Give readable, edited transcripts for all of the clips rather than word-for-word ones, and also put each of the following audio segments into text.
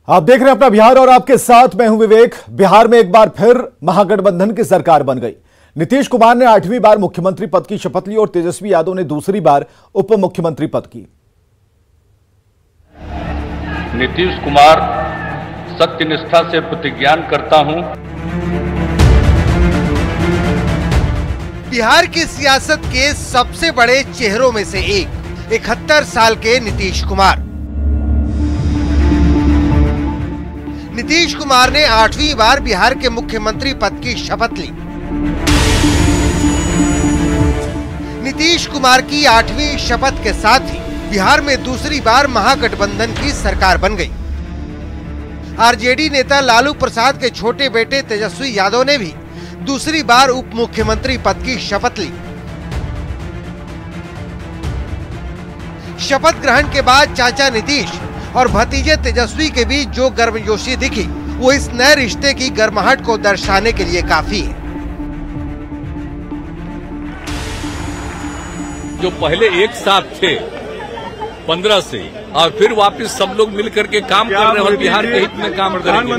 आप देख रहे हैं अपना बिहार और आपके साथ मैं हूं विवेक। बिहार में एक बार फिर महागठबंधन की सरकार बन गई। नीतीश कुमार ने 8वीं बार मुख्यमंत्री पद की शपथ ली और तेजस्वी यादव ने दूसरी बार उप मुख्यमंत्री पद की। नीतीश कुमार सत्यनिष्ठा से प्रतिज्ञान करता हूं। बिहार की सियासत के सबसे बड़े चेहरों में से एक 71 साल के नीतीश कुमार। नीतीश कुमार ने 8वीं बार बिहार के मुख्यमंत्री पद की शपथ ली। नीतीश कुमार की 8वीं शपथ के साथ ही बिहार में दूसरी बार महागठबंधन की सरकार बन गई। आरजेडी नेता लालू प्रसाद के छोटे बेटे तेजस्वी यादव ने भी दूसरी बार उप मुख्यमंत्री पद की शपथ ली। शपथ ग्रहण के बाद चाचा नीतीश और भतीजे तेजस्वी के बीच जो गर्मजोशी दिखी वो इस नए रिश्ते की गर्माहट को दर्शाने के लिए काफी है। जो पहले एक साथ थे 15 से और फिर वापस सब लोग मिलकर के काम कर रहे हैं और बिहार के हित में काम करेंगे।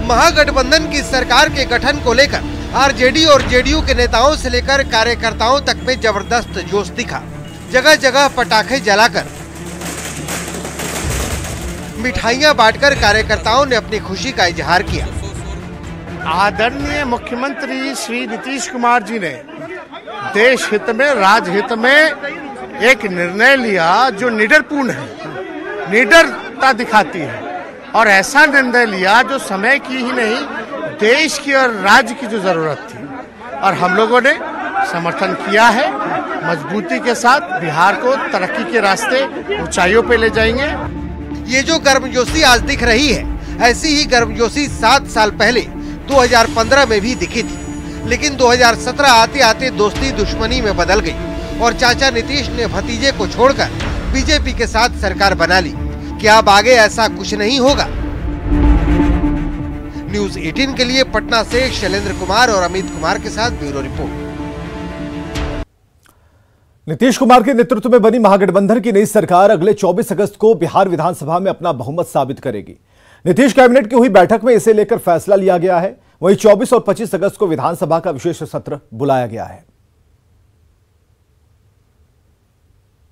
महागठबंधन की सरकार के गठन को लेकर आरजेडी और जेडीयू के नेताओं से लेकर कार्यकर्ताओं तक में जबरदस्त जोश दिखा। जगह जगह पटाखे जलाकर मिठाइयां बांटकर कार्यकर्ताओं ने अपनी खुशी का इजहार किया। आदरणीय मुख्यमंत्री श्री नीतीश कुमार जी ने देश हित में, राजहित में एक निर्णय लिया जो निडरपूर्ण है, निडरता दिखाती है और ऐसा निर्णय लिया जो समय की ही नहीं देश की और राज्य की जो जरूरत थी और हम लोगों ने समर्थन किया है। मजबूती के साथ बिहार को तरक्की के रास्ते ऊंचाइयों पे ले जाएंगे। ये जो गर्मजोशी आज दिख रही है, ऐसी ही गर्मजोशी 7 साल पहले 2015 में भी दिखी थी, लेकिन 2017 आते आते दोस्ती दुश्मनी में बदल गई और चाचा नीतीश ने भतीजे को छोड़कर बीजेपी के साथ सरकार बना ली। क्या अब आगे ऐसा कुछ नहीं होगा? न्यूज़ 18 के लिए पटना से शैलेंद्र कुमार और अमित कुमार के साथ ब्यूरो रिपोर्ट। नीतीश कुमार के नेतृत्व में बनी महागठबंधन की नई सरकार अगले 24 अगस्त को बिहार विधानसभा में अपना बहुमत साबित करेगी। नीतीश कैबिनेट की हुई बैठक में इसे लेकर फैसला लिया गया है। वहीं 24 और 25 अगस्त को विधानसभा का विशेष सत्र बुलाया गया है।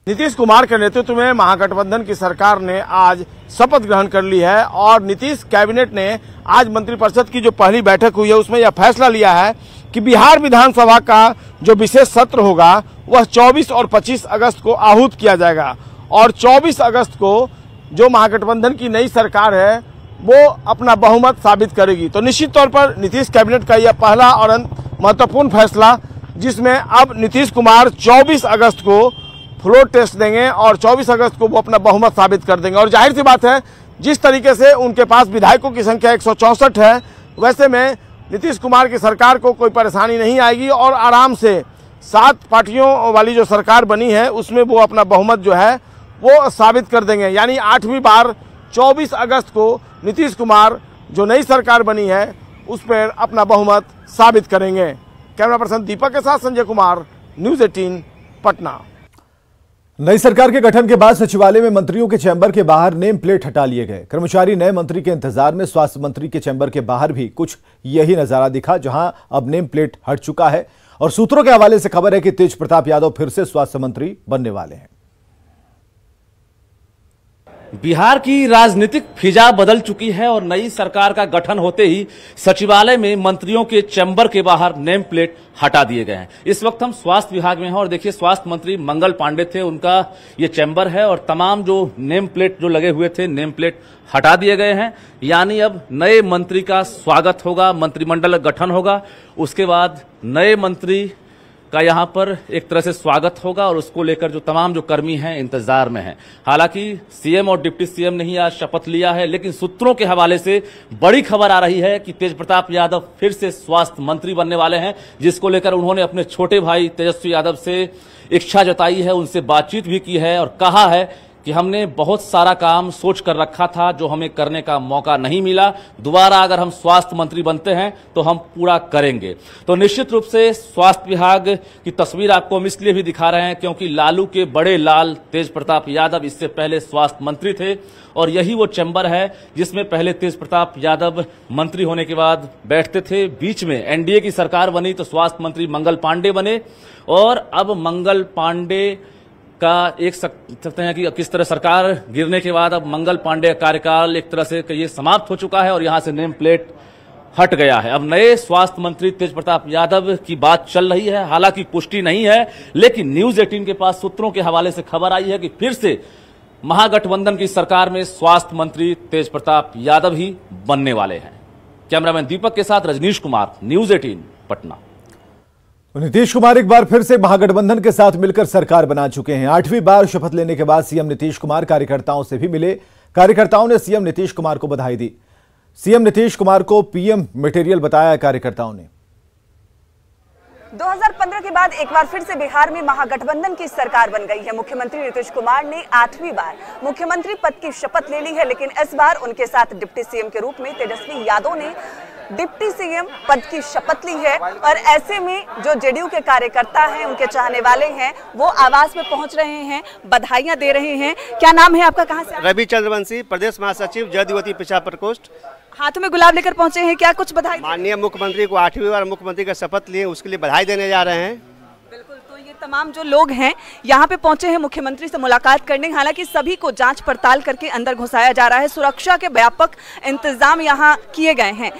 नीतीश कुमार के नेतृत्व में महागठबंधन की सरकार ने आज शपथ ग्रहण कर ली है और नीतीश कैबिनेट ने आज मंत्रिपरिषद की जो पहली बैठक हुई है उसमें यह फैसला लिया है कि बिहार विधानसभा का जो विशेष सत्र होगा वह 24 और 25 अगस्त को आहूत किया जाएगा और 24 अगस्त को जो महागठबंधन की नई सरकार है वो अपना बहुमत साबित करेगी। तो निश्चित तौर पर नीतीश कैबिनेट का यह पहला और महत्वपूर्ण फैसला, जिसमें अब नीतीश कुमार 24 अगस्त को फ्लोर टेस्ट देंगे और 24 अगस्त को वो अपना बहुमत साबित कर देंगे। और जाहिर सी बात है, जिस तरीके से उनके पास विधायकों की संख्या 164 है, वैसे में नीतीश कुमार की सरकार को कोई परेशानी नहीं आएगी और आराम से 7 पार्टियों वाली जो सरकार बनी है उसमें वो अपना बहुमत जो है वो साबित कर देंगे। यानी 8वीं बार 24 अगस्त को नीतीश कुमार जो नई सरकार बनी है उस पर अपना बहुमत साबित करेंगे। कैमरा पर्सन दीपक के साथ संजय कुमार, न्यूज़ 18 पटना। नई सरकार के गठन के बाद सचिवालय में मंत्रियों के चैंबर के बाहर नेम प्लेट हटा लिए गए। कर्मचारी नए मंत्री के इंतजार में। स्वास्थ्य मंत्री के चैंबर के बाहर भी कुछ यही नजारा दिखा, जहां अब नेम प्लेट हट चुका है और सूत्रों के हवाले से खबर है कि तेज प्रताप यादव फिर से स्वास्थ्य मंत्री बनने वाले हैं। बिहार की राजनीतिक फिजा बदल चुकी है और नई सरकार का गठन होते ही सचिवालय में मंत्रियों के चैम्बर के बाहर नेम प्लेट हटा दिए गए हैं। इस वक्त हम स्वास्थ्य विभाग में हैं और देखिए, स्वास्थ्य मंत्री मंगल पांडे थे, उनका ये चैम्बर है और तमाम जो नेम प्लेट जो लगे हुए थे, नेम प्लेट हटा दिए गए हैं। यानी अब नए मंत्री का स्वागत होगा, मंत्रिमंडल गठन होगा, उसके बाद नए मंत्री का यहां पर एक तरह से स्वागत होगा और उसको लेकर जो तमाम जो कर्मी हैं इंतजार में हैं। हालांकि सीएम और डिप्टी सीएम ने ही आज शपथ लिया है, लेकिन सूत्रों के हवाले से बड़ी खबर आ रही है कि तेज प्रताप यादव फिर से स्वास्थ्य मंत्री बनने वाले हैं, जिसको लेकर उन्होंने अपने छोटे भाई तेजस्वी यादव से इच्छा जताई है, उनसे बातचीत भी की है और कहा है कि हमने बहुत सारा काम सोच कर रखा था जो हमें करने का मौका नहीं मिला। दोबारा अगर हम स्वास्थ्य मंत्री बनते हैं तो हम पूरा करेंगे। तो निश्चित रूप से स्वास्थ्य विभाग की तस्वीर आपको हम इसलिए भी दिखा रहे हैं क्योंकि लालू के बड़े लाल तेज प्रताप यादव इससे पहले स्वास्थ्य मंत्री थे और यही वो चैम्बर है जिसमें पहले तेज प्रताप यादव मंत्री होने के बाद बैठते थे। बीच में एनडीए की सरकार बनी तो स्वास्थ्य मंत्री मंगल पांडे बने और अब मंगल पांडे का एक सकते हैं कि किस तरह सरकार गिरने के बाद अब मंगल पांडे का कार्यकाल एक तरह से ये समाप्त हो चुका है और यहां से नेम प्लेट हट गया है। अब नए स्वास्थ्य मंत्री तेज प्रताप यादव की बात चल रही है, हालांकि पुष्टि नहीं है, लेकिन न्यूज 18 के पास सूत्रों के हवाले से खबर आई है कि फिर से महागठबंधन की सरकार में स्वास्थ्य मंत्री तेज प्रताप यादव ही बनने वाले हैं। कैमरामैन दीपक के साथ रजनीश कुमार, न्यूज 18 पटना। नीतीश कुमार एक बार फिर से महागठबंधन के साथ मिलकर सरकार बना चुके हैं। 8वीं बार शपथ लेने के बाद सीएम नीतीश कुमार कार्यकर्ताओं से भी मिले। कार्यकर्ताओं ने सीएम नीतीश कुमार को बधाई दी। सीएम नीतीश कुमार को पीएम मटेरियल बताया कार्यकर्ताओं ने। 2015 के बाद एक बार फिर से बिहार में महागठबंधन की सरकार बन गई है। मुख्यमंत्री नीतीश कुमार ने 8वीं बार मुख्यमंत्री पद की शपथ ले ली है, लेकिन इस बार उनके साथ डिप्टी सीएम के रूप में तेजस्वी यादव ने डिप्टी सीएम पद की शपथ ली है। और ऐसे में जो जेडीयू के कार्यकर्ता हैं, उनके चाहने वाले हैं, वो आवास में पहुंच रहे हैं, बधाइयां दे रहे हैं। क्या नाम है आपका, कहां से? रवि चंद्रवंशी, प्रदेश महासचिव जदयू पिछड़ा प्रकोष्ठ। हाथों में गुलाब लेकर पहुंचे हैं, क्या कुछ बधाई? माननीय मुख्यमंत्री को 8वीं बार मुख्यमंत्री का शपथ लिए, उसके लिए बधाई देने जा रहे हैं। बिल्कुल, तो ये तमाम जो लोग हैं यहाँ पे पहुंचे हैं मुख्यमंत्री से मुलाकात करने। हालांकि सभी को जांच पड़ताल करके अंदर घुसाया जा रहा है। सुरक्षा के व्यापक इंतजाम यहाँ किए गए हैं।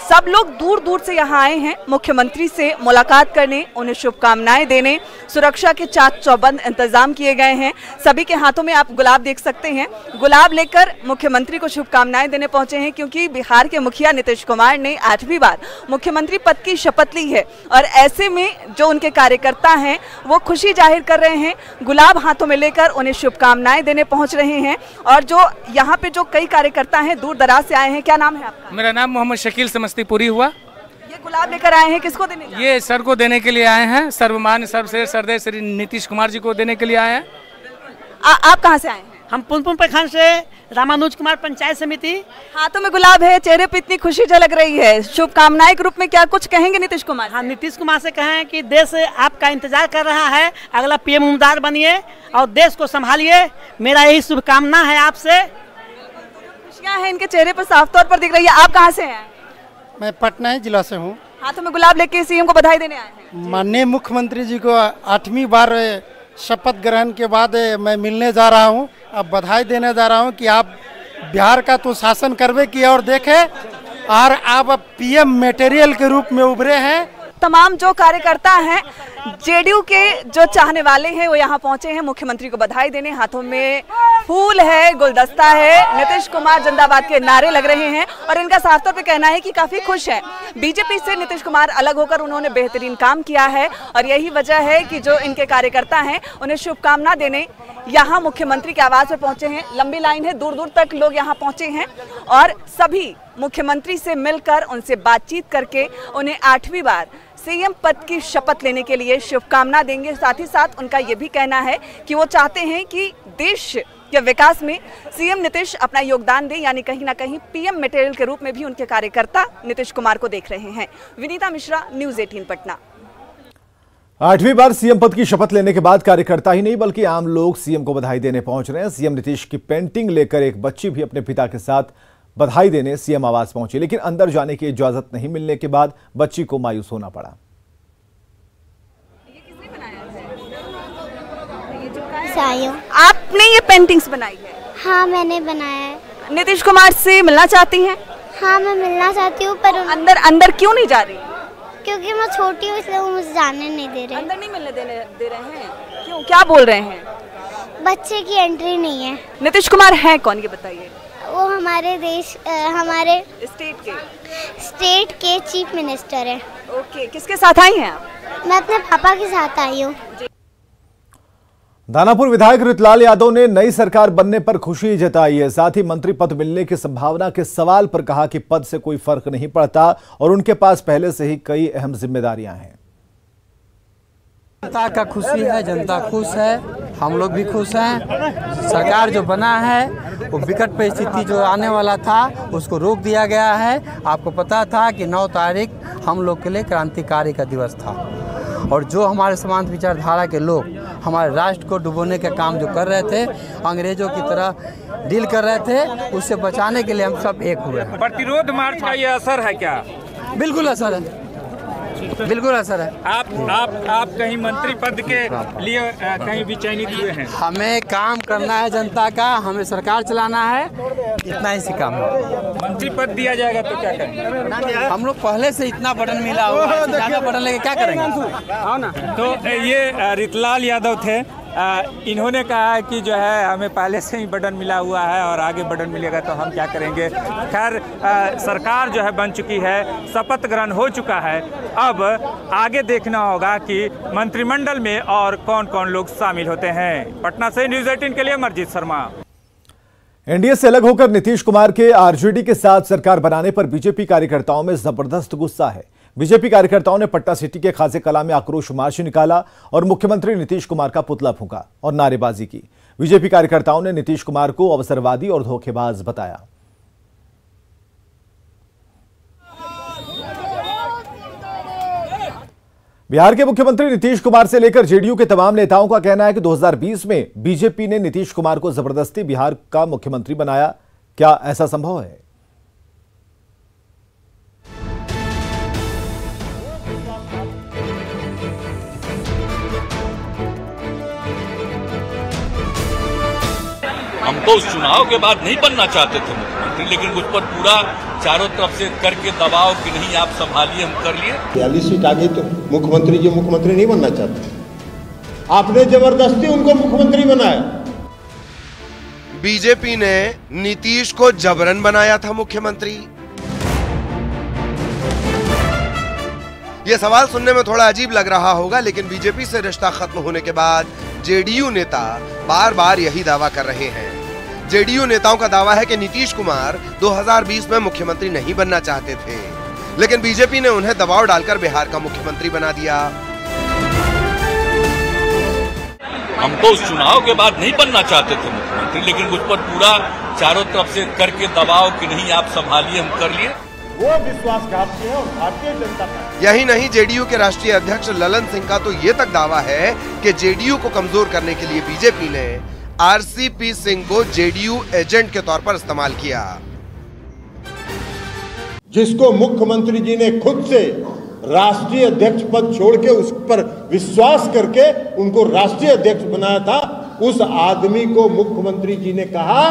सब लोग दूर दूर से यहाँ आए हैं मुख्यमंत्री से मुलाकात करने, उन्हें शुभकामनाएं देने। सुरक्षा के चाक चौबंद इंतजाम किए गए हैं। सभी के हाथों में आप गुलाब देख सकते हैं। गुलाब लेकर मुख्यमंत्री को शुभकामनाएं देने पहुंचे हैं, क्योंकि बिहार के मुखिया नीतीश कुमार ने 8वीं बार मुख्यमंत्री पद की शपथ ली है। और ऐसे में जो उनके कार्यकर्ता हैं वो खुशी जाहिर कर रहे हैं, गुलाब हाथों में लेकर उन्हें शुभकामनाएं देने पहुंच रहे हैं। और जो यहाँ पे जो कई कार्यकर्ता हैं दूर दराज से आए हैं। क्या नाम है आपका? मेरा नाम मोहम्मद शकील समस्तीपुरी हुआ। ये गुलाब लेकर आए हैं, किसको देने? ये सर को देने के लिए आए हैं, सर्वमान्य सर्वश्रेष्ठ सरदेव श्री नीतीश कुमार जी को देने के लिए आए हैं। आप कहाँ से आए हैं? हम पुनपुन प्रखंड से, रामानुज कुमार पंचायत समिति। हाथों में गुलाब है, चेहरे पे इतनी खुशी झलक रही है। शुभकामनाएं के रूप में क्या कुछ कहेंगे नीतीश कुमार? हाँ, नीतीश कुमार से कहें कि देश आपका इंतजार कर रहा है, अगला पीएम उम्मीदवार बनिए और देश को संभालिए। मेरा यही शुभकामना है आपसे। खुशियाँ हैं इनके चेहरे पर साफ तौर पर दिख रही है। आप कहाँ से हैं? मैं पटना जिला से हूँ। हाथों में गुलाब लेके सीएम को बधाई देने आए हैं। माननीय मुख्यमंत्री जी को 8वीं बार शपथ ग्रहण के बाद मैं मिलने जा रहा हूँ। अब बधाई देने जा रहा हूँ कि आप बिहार का तो शासन करवे किए और देखे, और आप पीएम मटेरियल के रूप में उभरे हैं। तमाम जो कार्यकर्ता हैं, जेडीयू के जो चाहने वाले हैं, वो यहाँ पहुंचे हैं मुख्यमंत्री को बधाई देने। हाथों में फूल है, गुलदस्ता है, नीतीश कुमार जिंदाबाद के नारे लग रहे हैं और इनका साफ तौर पे कहना है कि काफी खुश है। बीजेपी से नीतीश कुमार अलग होकर उन्होंने बेहतरीन काम किया है और यही वजह है कि जो इनके कार्यकर्ता हैं उन्हें शुभकामना देने यहाँ मुख्यमंत्री के आवास में पहुंचे हैं। लंबी लाइन है, दूर दूर तक लोग यहाँ पहुंचे हैं और सभी मुख्यमंत्री से मिलकर उनसे बातचीत करके उन्हें 8वीं बार सीएम पद की शपथ लेने के लिए शुभकामना देंगे। साथ ही साथ उनका ये भी कहना है कि वो चाहते हैं कि देश के विकास में सीएम नीतीश अपना योगदान दे, यानी कहीं ना कहीं पीएम मटेरियल के रूप में भी उनके कार्यकर्ता नीतीश कुमार को देख रहे हैं। विनीता मिश्रा, न्यूज 18 पटना। 8वीं बार सीएम पद की शपथ लेने के बाद कार्यकर्ता ही नहीं बल्कि आम लोग सीएम को बधाई देने पहुंच रहे हैं। सीएम नीतीश की पेंटिंग लेकर एक बच्ची भी अपने पिता के साथ बधाई देने सीएम आवास पहुंची, लेकिन अंदर जाने की इजाजत नहीं मिलने के बाद बच्ची को मायूस होना पड़ा। आपने ये पेंटिंग्स बनाई है? हाँ, मैंने बनाया है। नीतीश कुमार से मिलना चाहती हैं? हाँ, मैं मिलना चाहती हूँ, पर अंदर क्यों नहीं जा रही? क्योंकि मैं छोटी हूँ, इसलिए वो मुझे जाने नहीं दे रहे। अंदर नहीं मिलने दे रहे हैं? क्यों, क्या बोल रहे हैं? बच्चे की एंट्री नहीं है। नीतीश कुमार हैं कौन, ये बताइए? वो हमारे देश, हमारे स्टेट के चीफ मिनिस्टर हैं। ओके, किसके साथ आई हैं आप? मैं अपने पापा के साथ आई हूँ। दानापुर विधायक ऋतुलाल यादव ने नई सरकार बनने पर खुशी जताई है। साथ ही मंत्री पद मिलने की संभावना के सवाल पर कहा कि पद से कोई फर्क नहीं पड़ता और उनके पास पहले से ही कई अहम जिम्मेदारियां हैं। जनता का खुशी है, जनता खुश है, हम लोग भी खुश हैं। सरकार जो बना है वो विकट परिस्थिति जो आने वाला था उसको रोक दिया गया है। आपको पता था कि 9 तारीख हम लोग के लिए क्रांतिकारी का दिवस था और जो हमारे समांतर विचारधारा के लोग हमारे राष्ट्र को डुबोने का काम जो कर रहे थे, अंग्रेजों की तरह डील कर रहे थे, उससे बचाने के लिए हम सब एक हुए हैं। प्रतिरोध मार्च का ये असर है क्या? बिल्कुल असर है, बिल्कुल असर है। आप कहीं मंत्री पद के लिए कहीं भी चयनित हुए हैं? हमें काम करना है जनता का, हमें सरकार चलाना है, इतना ही काम है। मंत्री पद दिया जाएगा तो क्या करेंगे? हम लोग पहले से इतना बटन मिला हुआ है, ज्यादा बटन लेके क्या करेंगे? आओ ना। तो ये रितलाल यादव थे, इन्होंने कहा है कि जो है हमें पहले से ही बटन मिला हुआ है और आगे बटन मिलेगा तो हम क्या करेंगे। खैर सरकार जो है बन चुकी है, शपथ ग्रहण हो चुका है, अब आगे देखना होगा कि मंत्रिमंडल में और कौन कौन लोग शामिल होते हैं। पटना से न्यूज़ 18 के लिए अमरजीत शर्मा। एनडीए से अलग होकर नीतीश कुमार के आरजेडी के साथ सरकार बनाने पर बीजेपी कार्यकर्ताओं में जबरदस्त गुस्सा है। बीजेपी कार्यकर्ताओं ने पटना सिटी के खासे कला में आक्रोश मार्च निकाला और मुख्यमंत्री नीतीश कुमार का पुतला फूंका और नारेबाजी की। बीजेपी कार्यकर्ताओं ने नीतीश कुमार को अवसरवादी और धोखेबाज बताया। बिहार के मुख्यमंत्री नीतीश कुमार से लेकर जेडीयू के तमाम नेताओं का कहना है कि 2020 में बीजेपी ने नीतीश कुमार को जबरदस्ती बिहार का मुख्यमंत्री बनाया। क्या ऐसा संभव है? हम तो उस चुनाव के बाद नहीं बनना चाहते थे मुख्यमंत्री, लेकिन उस पर पूरा चारों तरफ से करके दबाव कि नहीं आप संभालिए, हम कर लिए। 42 सीट आ गई तो मुख्यमंत्री जी मुख्यमंत्री नहीं बनना चाहते, आपने जबरदस्ती उनको मुख्यमंत्री बनाया। बीजेपी ने नीतीश को जबरन बनाया था मुख्यमंत्री। यह सवाल सुनने में थोड़ा अजीब लग रहा होगा, लेकिन बीजेपी से रिश्ता खत्म होने के बाद जेडीयू नेता बार बार यही दावा कर रहे हैं। जेडीयू नेताओं का दावा है कि नीतीश कुमार 2020 में मुख्यमंत्री नहीं बनना चाहते थे, लेकिन बीजेपी ने उन्हें दबाव डालकर बिहार का मुख्यमंत्री बना दिया। हम तो उस चुनाव के बाद नहीं बनना चाहते थे मुख्यमंत्री, लेकिन उस पर पूरा चारों तरफ से करके दबाव कि नहीं आप संभालिए, हम कर लिए। वो विश्वासघात है और भारतीय जनता पार्टी। यही नहीं, जेडीयू के राष्ट्रीय अध्यक्ष ललन सिंह का तो ये तक दावा है कि जेडीयू को कमजोर करने के लिए बीजेपी ने आरसीपी सिंह को जेडीयू एजेंट के तौर पर इस्तेमाल किया, जिसको मुख्यमंत्री जी ने खुद से राष्ट्रीय अध्यक्ष पद छोड़ के उस पर विश्वास करके उनको राष्ट्रीय अध्यक्ष बनाया था। उस आदमी को मुख्यमंत्री जी ने कहा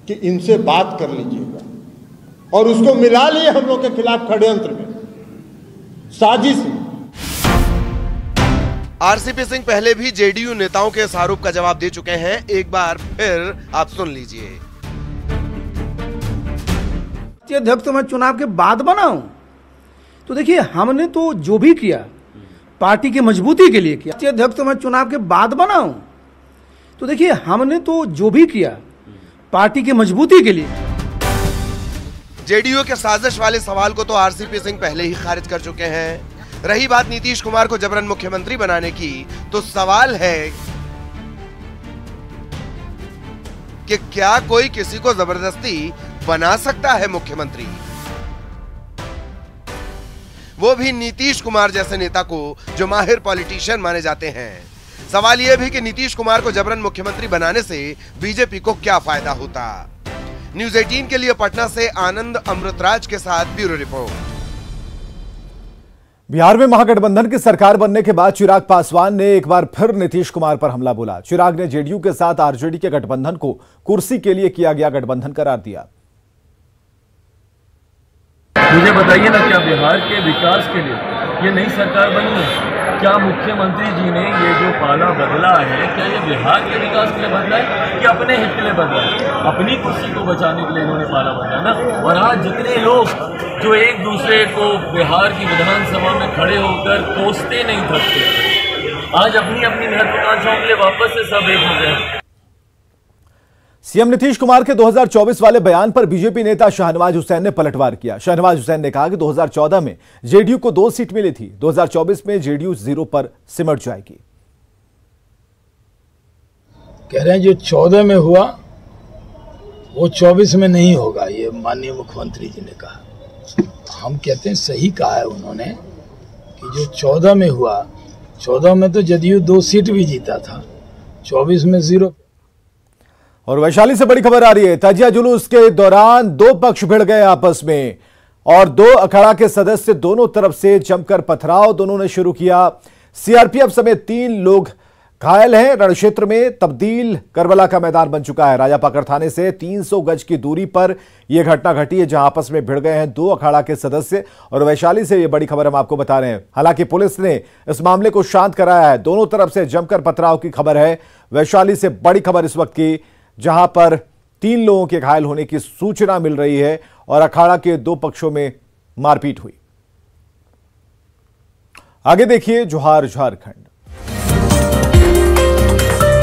कि इनसे बात कर लीजिएगा और उसको मिला लिए हम लोग के खिलाफ षड्यंत्र में, साजिश में। आरसीपी सिंह पहले भी जेडीयू नेताओं के इस आरोप का जवाब दे चुके हैं, एक बार फिर आप सुन लीजिए। अध्यक्ष तो मैं चुनाव के बाद बना हूं, तो देखिए हमने तो जो भी किया पार्टी की मजबूती के लिए किया। अध्यक्ष तो मैं चुनाव के बाद बना हूं, तो देखिए हमने तो जो भी किया पार्टी की मजबूती के लिए। जेडीयू के साजिश वाले सवाल को तो आरसीपी सिंह पहले ही खारिज कर चुके हैं। रही बात नीतीश कुमार को जबरन मुख्यमंत्री बनाने की, तो सवाल है कि क्या कोई किसी को जबरदस्ती बना सकता है मुख्यमंत्री, वो भी न्नीतीश कुमार जैसे नेता को जो माहिर पॉलिटिशियन माने जाते हैं। सवाल यह भी कि नीतीश कुमार को जबरन मुख्यमंत्री बनाने से बीजेपी को क्या फायदा होता। न्यूज़ 18 के लिए पटना से आनंद अमृतराज के साथ ब्यूरो रिपोर्ट। बिहार में महागठबंधन की सरकार बनने के बाद चिराग पासवान ने एक बार फिर नीतीश कुमार पर हमला बोला। चिराग ने जेडीयू के साथ आरजेडी के गठबंधन को कुर्सी के लिए किया गया गठबंधन करार दिया। मुझे बताइए ना, क्या बिहार के विकास के लिए ये नई सरकार बनी है? क्या मुख्यमंत्री जी ने ये जो पाला बदला है, क्या ये बिहार के विकास के लिए बदला है कि अपने हित के लिए बदला है? अपनी कुर्सी को बचाने के लिए इन्होंने पाला बदला ना। और आज जितने लोग जो एक दूसरे को बिहार की विधानसभा में खड़े होकर कोसते नहीं थकते, आज अपनी अपनी महत्वाकांक्षाओं के लिए वापस से सब एक हो गए। सीएम नीतीश कुमार के 2024 वाले बयान पर बीजेपी नेता शाहनवाज हुसैन ने पलटवार किया। शाहनवाज हुसैन ने कहा कि 2014 में जेडीयू को 2 सीट मिली थी, 2024 में जेडीयू 0 पर सिमट जाएगी। कह रहे हैं जो 14 में हुआ वो 24 में नहीं होगा, ये माननीय मुख्यमंत्री जी ने कहा। हम कहते हैं सही कहा है उन्होंने कि जो 14 में हुआ, 14 में तो जदयू 2 सीट भी जीता था, 24 में 0। और वैशाली से बड़ी खबर आ रही है। ताजिया जुलूस के दौरान 2 पक्ष भिड़ गए आपस में और 2 अखाड़ा के सदस्य दोनों तरफ से जमकर पथराव दोनों ने शुरू किया। सीआरपीएफ समेत 3 लोग घायल हैं। रणक्षेत्र में तब्दील करबला का मैदान बन चुका है। राजापाकड़ थाने से 300 गज की दूरी पर यह घटना घटी है, जहां आपस में भिड़ गए हैं 2 अखाड़ा के सदस्य। और वैशाली से यह बड़ी खबर हम आपको बता रहे हैं। हालांकि पुलिस ने इस मामले को शांत कराया है। दोनों तरफ से जमकर पथराव की खबर है। वैशाली से बड़ी खबर इस वक्त की, जहां पर 3 लोगों के घायल होने की सूचना मिल रही है और अखाड़ा के 2 पक्षों में मारपीट हुई। आगे देखिए जोहार झारखंड।